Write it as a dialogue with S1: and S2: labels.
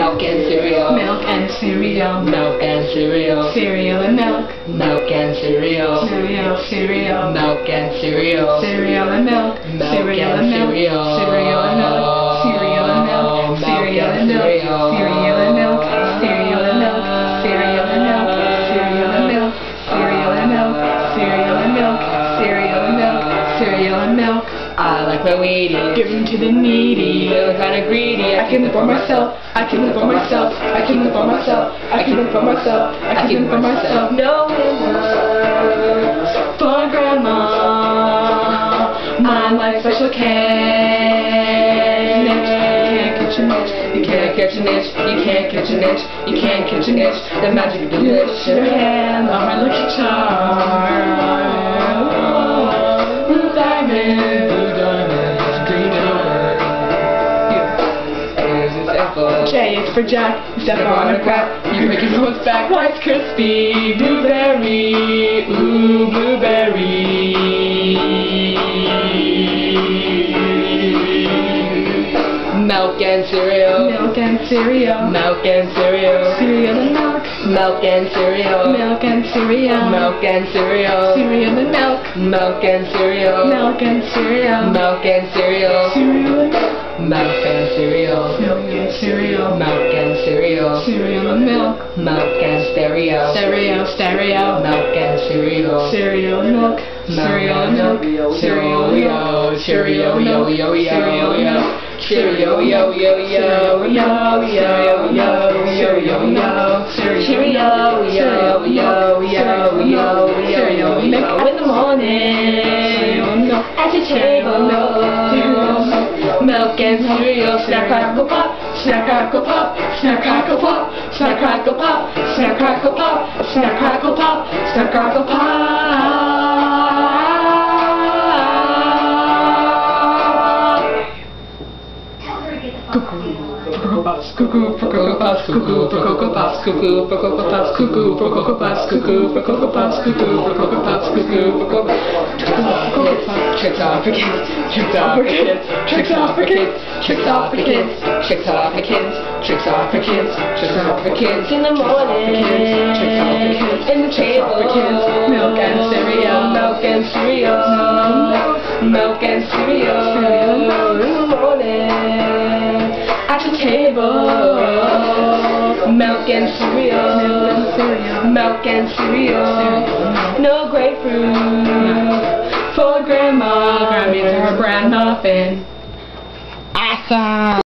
S1: Milk and cereal.
S2: Milk and cereal.
S1: Milk and cereal.
S2: Cereal and milk.
S1: Milk and cereal.
S2: Cereal, cereal.
S1: Milk and cereal.
S2: Cereal and milk. Cereal and milk. Cereal and milk. Cereal and milk. Cereal and milk. Cereal and milk. Cereal and milk. Cereal and milk. Cereal and milk. Cereal and milk. Cereal and milk. Cereal and milk. Cereal and milk.
S1: I like my Wheaties.
S2: Give them to the needy.
S1: Little kind of greedy.
S2: I can live for myself. I can live for myself. I can live for myself. I can live for myself. I can live for myself.
S1: No words
S2: For grandma, I'm like special K.
S1: You can't catch an itch. You can't catch an itch. You can't catch an itch. The magic of delicious.
S2: Your hand on my lucky charm. Blue diamond. J is for Jack, you step on a crack, you break your nose back. Rice Krispie, blueberry, ooh, blueberry.
S1: Milk and cereal.
S2: Milk and cereal.
S1: Milk and cereal.
S2: Cereal and milk.
S1: Milk and cereal.
S2: Milk and cereal.
S1: Milk and cereal.
S2: Cereal and milk.
S1: Milk and cereal.
S2: Milk and cereal.
S1: Milk and cereal.
S2: Cereal and milk.
S1: Milk and cereal.
S2: Milk and cereal.
S1: Milk and cereal.
S2: Cereal and milk.
S1: Milk and stereo.
S2: Stereo, stereo.
S1: Milk and cereal.
S2: Cereal and milk. Cereal and milk. Cereal, yo, cereal, yo, yo, yo, yo. Cheerio, yo, yo, yo, yo, yo, yo, yo, Cheerio, yo, Cheerio, yo, yo, yo, yo, Cheerio, yo, in the morning, at your table, milk and cereal, snack, crackle, pop, snack, crackle, pop, snack, crackle, pop, snack, crackle, pop, snack, crackle, pop, snack, crackle, pop, snack, crackle, pop. Cuckoo Puffs, cuckoo for Cocoa Puffs, cuckoo for Cocoa Puffs, cuckoo for Cocoa Puffs, cuckoo for Cocoa Puffs, cuckoo for Cocoa Puffs, cuckoo for Cocoa Puffs, cuckoo for Cocoa Puffs. Tricks off for kids, tricks off for kids, tricks off for kids, tricks off for kids, tricks off for kids, tricks off for kids, tricks off for kids in the morning, tricks off for kids in the table, milk and cereal, milk and cereal, milk and cereal, in the morning. At your table, milk and cereal, milk and cereal, no grapefruit for grandma. Grandma's her bran muffin. Awesome.